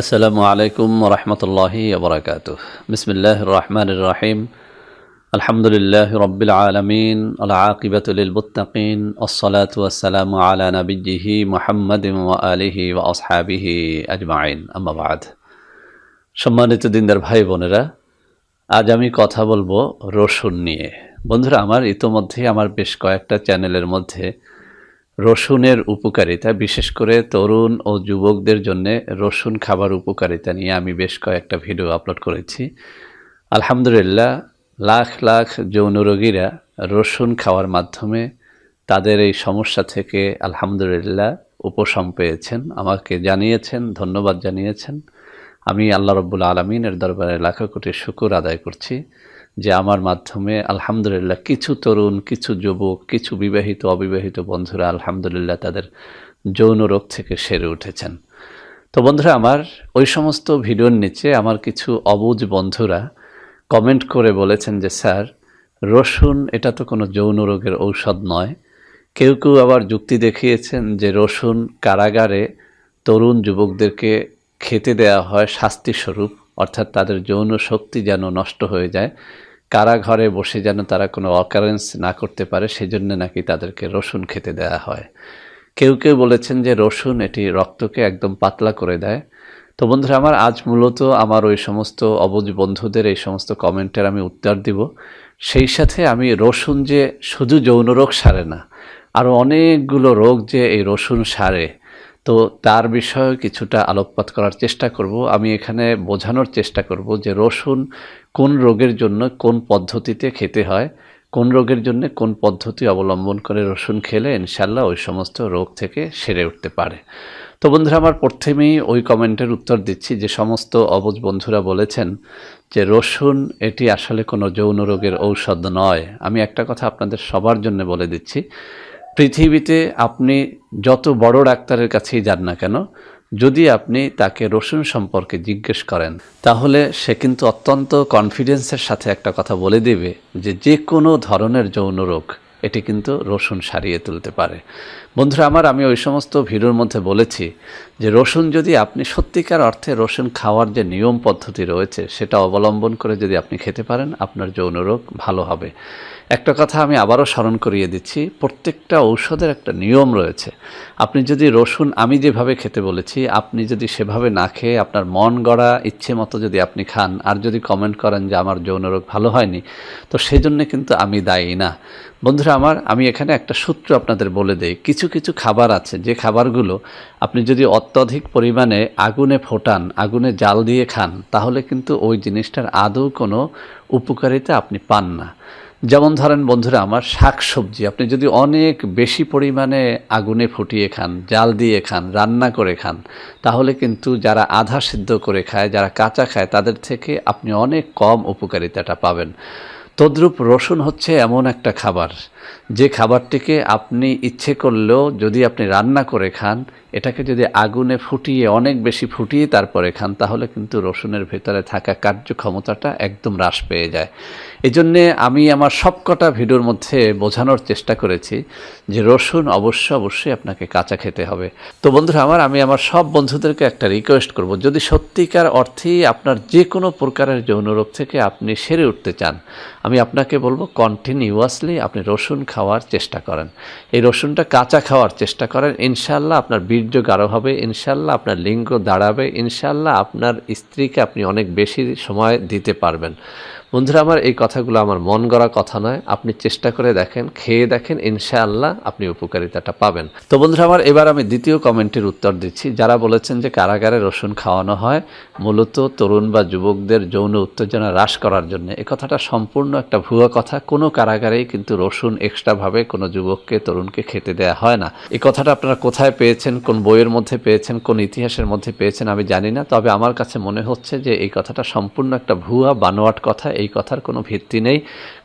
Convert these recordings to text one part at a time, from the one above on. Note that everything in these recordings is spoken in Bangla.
আসসালামু আলাইকুম ওরহমতুল্লাহি ওবরাকাতুহ। বিসমিল্লাহির রহমানির রহিম। আলহামদুলিল্লাহি রাব্বিল আলামিন, আল আকিবাতু লিল মুত্তাকিন, আসসালাতু ওয়াসসালামু আলা নাবিয়্যিহি মুহাম্মাদিন ওয়া আলিহি ওয়া আসহাবিহি আজমাইন, আম্মা বা'দ। সম্মানিত দিনদার ভাই বোনেরা, আজ আমি কথা বলবো রসুন নিয়ে। বন্ধুরা আমার, ইতোমধ্যেই আমার বেশ কয়েকটা চ্যানেলের মধ্যে রসুনের উপকারিতা, বিশেষ করে তরুণ ও যুবকদের জন্য রসুন খাবার উপকারিতা নিয়ে আমি বেশ কয়েকটা ভিডিও আপলোড করেছি। আলহামদুলিল্লাহ, লাখ লাখ যৌন রোগীরা রসুন খাওয়ার মাধ্যমে তাদের এই সমস্যা থেকে আলহামদুলিল্লাহ উপশম পেয়েছেন, আমাকে জানিয়েছেন, ধন্যবাদ জানিয়েছেন। আমি আল্লাহ রব্বুল আলমিনের দরবারে লাখো কোটি শুকর আদায় করছি যে আমার মাধ্যমে আলহামদুলিল্লাহ কিছু তরুণ, কিছু যুবক, কিছু বিবাহিত অবিবাহিত বন্ধুরা আলহামদুলিল্লাহ তাদের যৌন রোগ থেকে সেরে উঠেছেন। তো বন্ধুরা আমার, ওই সমস্ত ভিডিওর নিচে আমার কিছু অবুঝ বন্ধুরা কমেন্ট করে বলেছেন যে স্যার, রসুন এটা তো কোনো যৌন রোগের ঔষধ নয়। কেউ কেউ আবার যুক্তি দেখিয়েছেন যে রসুন কারাগারে তরুণ যুবকদেরকে খেতে দেয়া হয় শাস্তিস্বরূপ, অর্থাৎ তাদের যৌন শক্তি যেন নষ্ট হয়ে যায়, কারাঘরে বসে যেন তারা কোনো অকারেন্স না করতে পারে, সেজন্য নাকি তাদেরকে রসুন খেতে দেয়া হয়। কেউ কেউ বলেছেন যে রসুন এটি রক্তকে একদম পাতলা করে দেয়। তো বন্ধুরা আমার, আজ মূলত আমার ওই সমস্ত অবুঝ বন্ধুদের এই সমস্ত কমেন্টের আমি উত্তর দিব। সেই সাথে আমি রসুন যে শুধু যৌন রোগ সারে না, আরও অনেকগুলো রোগ যে এই রসুন সারে, তো তার বিষয়ে কিছুটা আলোকপাত করার চেষ্টা করব। আমি এখানে বোঝানোর চেষ্টা করব যে রসুন কোন রোগের জন্য কোন পদ্ধতিতে খেতে হয়, কোন রোগের জন্য কোন পদ্ধতি অবলম্বন করে রসুন খেলে ইনশাল্লাহ ওই সমস্ত রোগ থেকে সেরে উঠতে পারে। তো বন্ধুরা আমার, প্রথমেই ওই কমেন্টের উত্তর দিচ্ছি যে সমস্ত অবুঝ বন্ধুরা বলেছেন যে রসুন এটি আসলে কোনো যৌন রোগের ঔষধ নয়। আমি একটা কথা আপনাদের সবার জন্য বলে দিচ্ছি, পৃথিবীতে আপনি যত বড় ডাক্তারের কাছেই যান না কেন, যদি আপনি তাকে রসুন সম্পর্কে জিজ্ঞেস করেন, তাহলে সে কিন্তু অত্যন্ত কনফিডেন্সের সাথে একটা কথা বলে দেবে যে যে কোনো ধরনের যৌন রোগ এটি কিন্তু রসুন সারিয়ে তুলতে পারে। বন্ধুরা আমার, আমি ওই সমস্ত ভিডিওর মধ্যে বলেছি যে রসুন যদি আপনি সত্যিকার অর্থে রসুন খাওয়ার যে নিয়ম পদ্ধতি রয়েছে সেটা অবলম্বন করে যদি আপনি খেতে পারেন, আপনার যৌন রোগ ভালো হবে। একটা কথা আমি আবারও স্মরণ করিয়ে দিচ্ছি, প্রত্যেকটা ঔষধের একটা নিয়ম রয়েছে। আপনি যদি রসুন আমি যেভাবে খেতে বলেছি আপনি যদি সেভাবে না খেয়ে আপনার মন গড়া ইচ্ছে মতো যদি আপনি খান, আর যদি কমেন্ট করেন যে আমার যৌন রোগ ভালো হয়নি, তো সেজন্য কিন্তু আমি দায়ী না। বন্ধুরা আমার, আমি এখানে একটা সূত্র আপনাদের বলে দেই। কিছু কিছু খাবার আছে যে খাবারগুলো আপনি যদি অত্যধিক পরিমাণে আগুনে ফোটান, আগুনে জাল দিয়ে খান, তাহলে কিন্তু ওই জিনিসটার আদৌ কোনো উপকারিতা আপনি পান না। যেমন ধরেন বন্ধুরা আমার, শাকসবজি আপনি যদি অনেক বেশি পরিমাণে আগুনে ফুটিয়ে খান, জাল দিয়ে খান, রান্না করে খান, তাহলে কিন্তু যারা আধা সিদ্ধ করে খায়, যারা কাঁচা খায়, তাদের থেকে আপনি অনেক কম উপকারিতাটা পাবেন। তদ্রূপ রসুন হচ্ছে এমন একটা খাবার যে খাবারটিকে আপনি ইচ্ছে করলেও যদি আপনি রান্না করে খান, এটাকে যদি আগুনে ফুটিয়ে অনেক বেশি ফুটিয়ে তারপরে খান, তাহলে কিন্তু রসুনের ভেতরে থাকা কার্যক্ষমতাটা একদম হ্রাস পেয়ে যায়। এই জন্যে আমি আমার সবকটা ভিডিওর মধ্যে বোঝানোর চেষ্টা করেছি যে রসুন অবশ্যই আপনাকে কাঁচা খেতে হবে। তো বন্ধুরা আমার, আমি আমার সব বন্ধুদেরকে একটা রিকোয়েস্ট করব, যদি সত্যিকার অর্থেই আপনার যে কোনো প্রকারের যৌন রোগ থেকে আপনি সেরে উঠতে চান, আমি আপনাকে বলবো কন্টিনিউয়াসলি আপনি রসুন খাওয়ার চেষ্টা করেন। এই রসুনটা কাঁচা খাওয়ার চেষ্টা করেন, ইনশাল্লাহ আপনার বীর্য গাঢ় হবে, ইনশাল্লাহ আপনার লিঙ্গ দাঁড়াবে, ইনশাল্লাহ আপনার স্ত্রীকে আপনি অনেক বেশি সময় দিতে পারবেন। বন্ধুরা আমার, এই কথাগুলো আমার মন গড়া কথা নয়, আপনি চেষ্টা করে দেখেন, খেয়ে দেখেন, ইনশাআল্লাহ আপনি উপকারিতাটা পাবেন। তো বন্ধুরা আমার, এবার আমি দ্বিতীয় কমেন্টের উত্তর দিচ্ছি। যারা বলেছেন যে কারাগারে রসুন খাওয়ানো হয় মূলত তরুণ বা যুবকদের যৌন উত্তেজনা হ্রাস করার জন্য, এই কথাটা সম্পূর্ণ একটা ভুয়া কথা। কোনো কারাগারেই কিন্তু রসুন এক্সট্রাভাবে কোনো যুবককে, তরুণকে খেতে দেওয়া হয় না। এই কথাটা আপনারা কোথায় পেয়েছেন, কোন বইয়ের মধ্যে পেয়েছেন, কোন ইতিহাসের মধ্যে পেয়েছেন আমি জানি না, তবে আমার কাছে মনে হচ্ছে যে এই কথাটা সম্পূর্ণ একটা ভুয়া বানোয়াট কথা। এই কথার কোনো ভিত্তি নেই।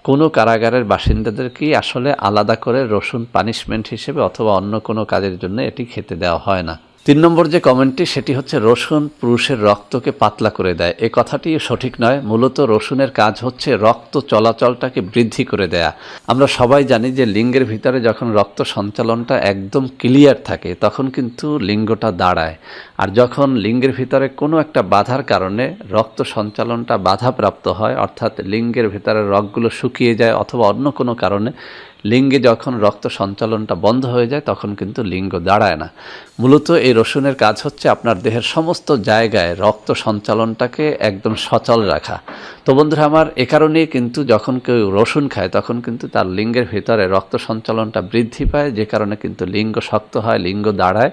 কোনো কারাগারের বাসিন্দাদেরকেই আসলে আলাদা করে রসুন পানিশমেন্ট হিসেবে অথবা অন্য কোনো কাজের জন্য এটি খেতে দেওয়া হয় না। 3 নম্বর যে কমেন্টটি সেটি হচ্ছে রসুন পুরুষের রক্তকে পাতলা করে দেয়। এই কথাটি সঠিক নয়। মূলত রসুনের কাজ হচ্ছে রক্ত চলাচলটাকে বৃদ্ধি করে দেয়া। আমরা সবাই জানি যে লিঙ্গের ভিতরে যখন রক্ত সঞ্চালনটা একদম ক্লিয়ার থাকে তখন কিন্তু লিঙ্গটা দাঁড়ায়। আর যখন লিঙ্গের ভিতরে কোনো একটা বাধার কারণে রক্ত সঞ্চালনটা বাধাপ্রাপ্ত হয়, অর্থাৎ লিঙ্গের ভিতরে রগগুলো শুকিয়ে যায় অথবা অন্য কোনো কারণে লিঙ্গে যখন রক্ত সঞ্চালনটা বন্ধ হয়ে যায় তখন কিন্তু লিঙ্গ দাঁড়ায় না। মূলত এই রসুনের কাজ হচ্ছে আপনার দেহের সমস্ত জায়গায় রক্ত সঞ্চালনটাকে একদম সচল রাখা। তো বন্ধুরা আমার, এ কারণেই কিন্তু যখন কেউ রসুন খায় তখন কিন্তু তার লিঙ্গের ভিতরে রক্ত সঞ্চালনটা বৃদ্ধি পায়, যে কারণে কিন্তু লিঙ্গ শক্ত হয়, লিঙ্গ দাঁড়ায়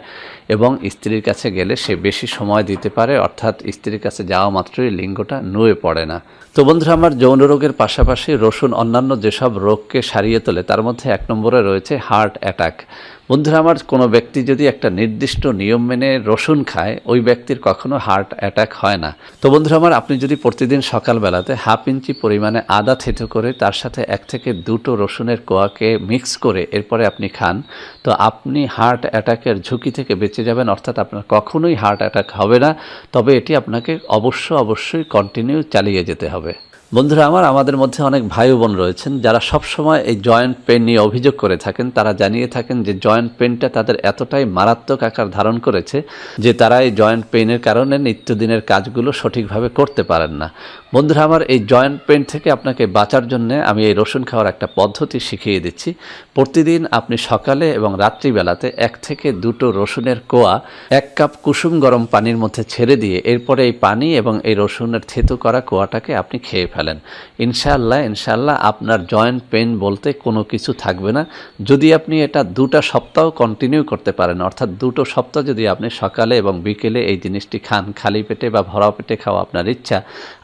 এবং স্ত্রীর কাছে গেলে সে বেশি সময় দিতে পারে, অর্থাৎ স্ত্রীর কাছে যাওয়া মাত্রই লিঙ্গটা নুয়ে পড়ে না। তো বন্ধুরা আমার, যৌন রোগের পাশাপাশি রসুন অন্যান্য যেসব রোগকে সারিয়ে তোলে তার মধ্যে 1 নম্বরে রয়েছে হার্ট অ্যাটাক। বন্ধুরা আমার, কোনো ব্যক্তি যদি একটা নির্দিষ্ট নিয়ম মেনে রসুন খায় ওই ব্যক্তির কখনো হার্ট অ্যাটাক হয় না। তো বন্ধুরা আমার, আপনি যদি প্রতিদিন সকালবেলাতে 1/2 ইঞ্চি পরিমাণে আদা থেতো করে তার সাথে 1 থেকে 2টো রসুনের কোয়াকে মিক্স করে এরপরে আপনি খান, তো আপনি হার্ট অ্যাটাকের ঝুঁকি থেকে বেঁচে যাবেন, অর্থাৎ আপনার কখনোই হার্ট অ্যাটাক হবে না। তবে এটি আপনাকে অবশ্যই কন্টিনিউ চালিয়ে যেতে হবে। বন্ধুরা আমার, আমাদের মধ্যে অনেক ভাই বোন রয়েছেন যারা সবসময় এই জয়েন্ট পেন নিয়ে অভিযোগ করে থাকেন। তারা জানিয়ে থাকেন যে জয়েন্ট পেনটা তাদের এতটাই মারাত্মক আকার ধারণ করেছে যে তারা এই জয়েন্ট পেনের কারণে নিত্যদিনের কাজগুলো সঠিকভাবে করতে পারেন না। বন্ধুরা আমার, এই জয়েন্ট পেন থেকে আপনাকে বাঁচার জন্য আমি এই রসুন খাওয়ার একটা পদ্ধতি শিখিয়ে দিচ্ছি। প্রতিদিন আপনি সকালে এবং রাত্রিবেলাতে 1 থেকে 2টো রসুনের কোয়া 1 কাপ কুসুম গরম পানির মধ্যে ছেড়ে দিয়ে এরপরে এই পানি এবং এই রসুনের থেতো করা কোয়াটাকে আপনি খেয়ে ফেলেন। ইনশাআল্লাহ আপনার জয়েন্ট পেন বলতে কোনো কিছু থাকবে না। যদি আপনি এটা 2টা সপ্তাহ কন্টিনিউ করতে পারেন, অর্থাৎ 2টো সপ্তাহ যদি আপনি সকালে এবং বিকেলে এই জিনিসটি খান, খালি পেটে বা ভরা পেটে খাওয়া আপনার ইচ্ছা,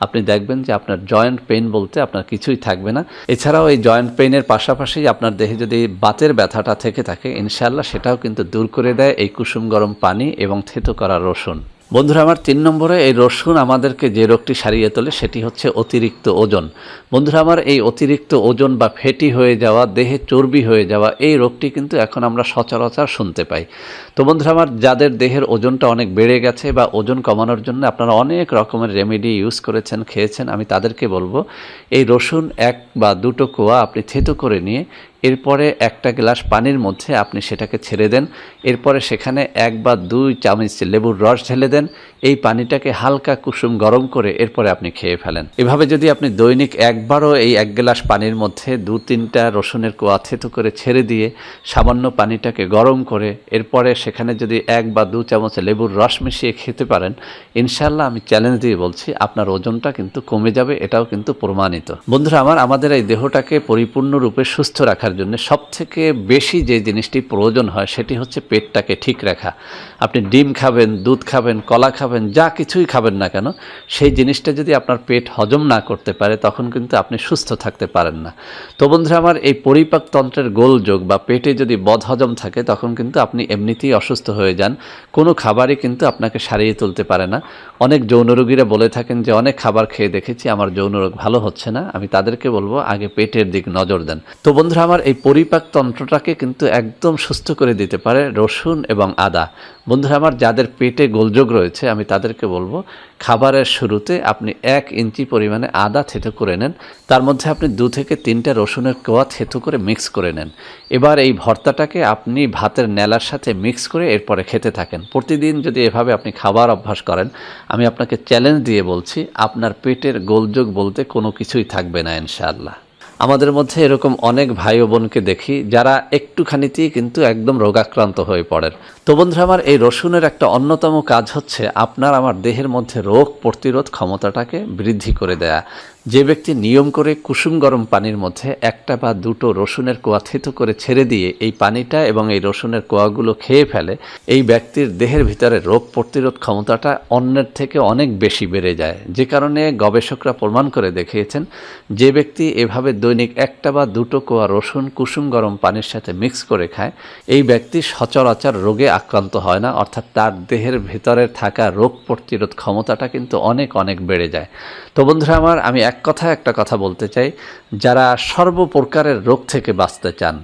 আপনি দেখবেন যে আপনার জয়েন্ট পেইন বলতে আপনার কিছুই থাকবে না। এছাড়াও এই জয়েন্ট পেইনের পাশাপাশি আপনার দেহে যদি বাতের ব্যথাটা থেকে থাকে, ইনশাআল্লাহ সেটাও কিন্তু দূর করে দেয় এই কুসুম গরম পানি এবং থেতো করা রসুন। বন্ধুরা আমার, 3 নম্বরে এই রসুন আমাদেরকে যে রোগটি সারিয়ে তোলে সেটি হচ্ছে অতিরিক্ত ওজন। বন্ধুরা আমার, এই অতিরিক্ত ওজন বা ফ্যাটি হয়ে যাওয়া, দেহে চর্বি হয়ে যাওয়া, এই রোগটি কিন্তু এখন আমরা সচরাচর শুনতে পাই। তো বন্ধুরা আমার, যাদের দেহের ওজনটা অনেক বেড়ে গেছে বা ওজন কমানোর জন্য আপনারা অনেক রকমের রেমেডি ইউজ করেছেন, খেয়েছেন, আমি তাদেরকে বলবো এই রসুন 1 বা 2টো কোয়া আপনি থেতো করে নিয়ে এরপরে 1টা গ্লাস পানির মধ্যে আপনি সেটাকে ছেড়ে দেন। এরপরে সেখানে 1 বা 2 চামচ লেবুর রস ঢেলে দেন। এই পানিটাকে হালকা কুসুম গরম করে এরপরে আপনি খেয়ে ফেলেন। এভাবে যদি আপনি দৈনিক একবারও এই 1 গ্লাস পানির মধ্যে 2-3টা রসুনের কোয়া থেতো করে ছেড়ে দিয়ে সামান্য পানিটাকে গরম করে এরপরে সেখানে যদি 1 বা 2 চামচ লেবুর রস মিশিয়ে খেতে পারেন, ইনশাআল্লাহ আমি চ্যালেঞ্জ দিয়ে বলছি আপনার ওজনটা কিন্তু কমে যাবে। এটাও কিন্তু প্রমাণিত। বন্ধুরা আমার, আমাদের এই দেহটাকে পরিপূর্ণরূপে সুস্থ রাখার জন্য সবথেকে বেশি যে জিনিসটি প্রয়োজন হয় সেটি হচ্ছে পেটটাকে ঠিক রাখা। আপনি ডিম খাবেন, দুধ খাবেন, কলা খাবেন, যা কিছুই খাবেন না কেন, সেই জিনিসটা যদি আপনার পেট হজম না করতে পারে তখন কিন্তু আপনি সুস্থ থাকতে পারেন না। তো বন্ধুরা আমার, এই পরিপাকতন্ত্রের গোলযোগ বা পেটে যদি বদহজম থাকে তখন কিন্তু আপনি এমনিতেই অসুস্থ হয়ে যান। কোনো খাবারই কিন্তু আপনাকে সারিয়ে তুলতে পারে না। অনেক যৌন রোগীরা বলে থাকেন যে অনেক খাবার খেয়ে দেখেছি আমার যৌন রোগ ভালো হচ্ছে না। আমি তাদেরকে বলবো আগে পেটের দিক নজর দেন। তো বন্ধুরা আমার, এই পরিপাকতন্ত্রটাকে কিন্তু একদম সুস্থ করে দিতে পারে রসুন এবং আদা। বন্ধুরা আমার, যাদের পেটে গোলযোগ রয়েছে আমি তাদেরকে বলবো খাবারের শুরুতে আপনি 1 ইঞ্চি পরিমাণে আদা থেতো করে নেন, তার মধ্যে আপনি 2 থেকে 3টা রসুনের কোয়া থেতো করে মিক্স করে নেন। এবার এই ভর্তাটাকে আপনি ভাতের নেলার সাথে মিক্স করে এরপরে খেতে থাকেন। প্রতিদিন যদি এভাবে আপনি খাবার অভ্যাস করেন, আমি আপনাকে চ্যালেঞ্জ দিয়ে বলছি আপনার পেটের গোলযোগ বলতে কোনো কিছুই থাকবে না ইনশাআল্লাহ। আমাদের মধ্যে এরকম অনেক ভাই ও বোনকে দেখি যারা একটুখানিতেই কিন্তু একদম রোগাক্রান্ত হয়ে পড়েন। তো বন্ধুরা আমার, এই রসুনের একটা অন্যতম কাজ হচ্ছে আপনার আমার দেহের মধ্যে রোগ প্রতিরোধ ক্ষমতাটাকে বৃদ্ধি করে দেয়া। যে ব্যক্তি নিয়ম করে কুসুম গরম পানির মধ্যে 1টা বা 2টো রসুনের কোয়া থেতো করে ছেড়ে দিয়ে এই পানিটা এবং এই রসুনের কোয়াগুলো খেয়ে ফেলে, এই ব্যক্তির দেহের ভিতরে রোগ প্রতিরোধ ক্ষমতাটা অন্যের থেকে অনেক বেশি বেড়ে যায়। যে কারণে গবেষকরা প্রমাণ করে দেখিয়েছেন যে ব্যক্তি এভাবে দৈনিক 1টা বা 2টো কোয়া রসুন কুসুম গরম পানির সাথে মিক্স করে খায়, এই ব্যক্তি সচরাচর রোগে আক্রান্ত হয় না, অর্থাৎ তার দেহের ভিতরে থাকা রোগ প্রতিরোধ ক্ষমতাটা কিন্তু অনেক বেড়ে যায়। তো বন্ধুরা আমার, আমি এক কথায় একটা কথা বলতে চাই, যারা সর্বপ্রকারের রোগ থেকে বাঁচতে চান,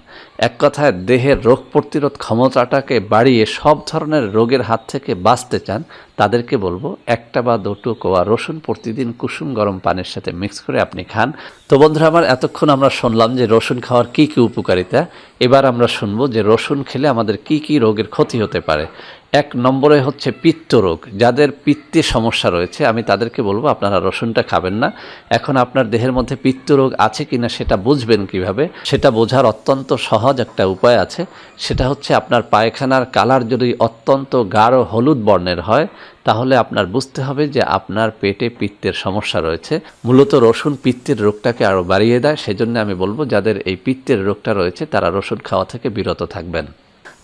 এক কথায় দেহের রোগ প্রতিরোধ ক্ষমতাটাকে বাড়িয়ে সব ধরনের রোগের হাত থেকে বাঁচতে চান, তাদেরকে বলবো একটা বা দুটো কোয়া রসুন প্রতিদিন কুসুম গরম পানির সাথে মিক্স করে আপনি খান। তো বন্ধুরা আমার, এতক্ষণ আমরা শুনলাম যে রসুন খাওয়ার কী কী উপকারিতা। এবার আমরা শুনবো যে রসুন খেলে আমাদের কি কি রোগের ক্ষতি হতে পারে। এক নম্বরে হচ্ছে পিত্ত রোগ। যাদের পিত্তের সমস্যা রয়েছে আমি তাদেরকে বলবো আপনারা রসুনটা খাবেন না। এখন আপনার দেহের মধ্যে পিত্ত রোগ আছে কিনা সেটা বুঝবেন কিভাবে? সেটা বোঝার অত্যন্ত সহজ একটা উপায় আছে। সেটা হচ্ছে আপনার পায়খানার কালার যদি অত্যন্ত গাঢ় হলুদ বর্ণের হয়, তাহলে আপনার বুঝতে হবে যে আপনার পেটে পিত্তের সমস্যা রয়েছে। মূলত রসুন পিত্তের রোগটাকে আরও বাড়িয়ে দেয়। সেজন্য আমি বলবো যাদের এই পিত্তের রোগটা রয়েছে তারা রসুন খাওয়া থেকে বিরত থাকবেন।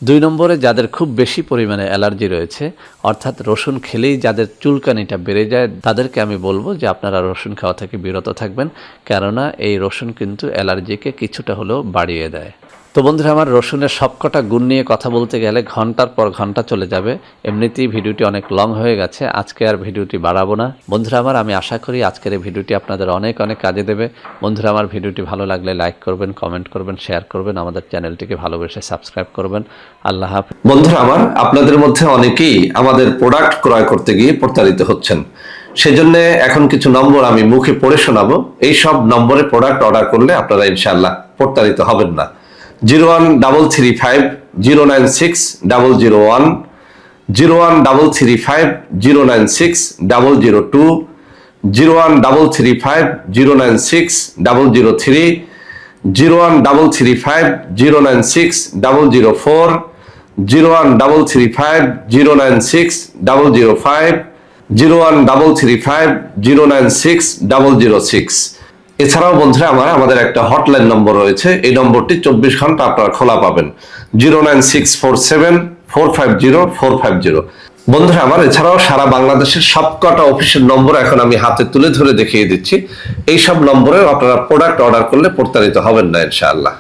2 নম্বরে যাদের খুব বেশি পরিমাণে অ্যালার্জি রয়েছে, অর্থাৎ রসুন খেলেই যাদের চুলকানিটা বেড়ে যায়, তাদেরকে আমি বলবো যে আপনারা রসুন খাওয়া থেকে বিরত থাকবেন, কেননা এই রসুন কিন্তু অ্যালার্জিকে কিছুটা হলেও বাড়িয়ে দেয়। তো বন্ধুরা আমার, রসুনের সবকটা গুণ নিয়ে কথা বলতে গেলে ঘন্টার পর ঘন্টা চলে যাবে। এমনিতেই ভিডিওটি অনেক লং হয়ে গেছে, আজকে আর ভিডিওটি বাড়াবো না। বন্ধুরা আমার, আমি আশা করি আজকের এই ভিডিওটি আপনাদের অনেক অনেক কাজে দেবে। বন্ধুরা আমার, ভিডিওটি ভালো লাগলে লাইক করবেন, কমেন্ট করবেন, শেয়ার করবেন, আমাদের চ্যানেলটিকে ভালোবেসে সাবস্ক্রাইব করবেন। আল্লাহ হাফেজ। বন্ধুরা আমার, আপনাদের মধ্যে অনেকেই আমাদের প্রোডাক্ট ক্রয় করতে গিয়ে প্রতারিত হচ্ছেন। সেজন্য এখন কিছু নম্বর আমি মুখে পড়ে শোনাবো। এই সব নম্বরে প্রোডাক্ট অর্ডার করলে আপনারা ইনশাআল্লাহ প্রতারিত হবেন না। 01335096001, 01335096002, 01335096003, 01335096004, 01335096005, 01335096006। এছাড়াও বন্ধুরা আমার, আমাদের একটা হটলাইন নম্বর রয়েছে। এই নম্বরটি 24 ঘন্টা আপনারা খোলা পাবেন, 09647450450। বন্ধুরা আমার, এছাড়াও সারা বাংলাদেশের সবকটা অফিসের নম্বর এখন আমি হাতে তুলে ধরে দেখিয়ে দিচ্ছি। এই সব নম্বরে আপনারা প্রোডাক্ট অর্ডার করলে প্রতারিত হবেন না ইনশাআল্লাহ।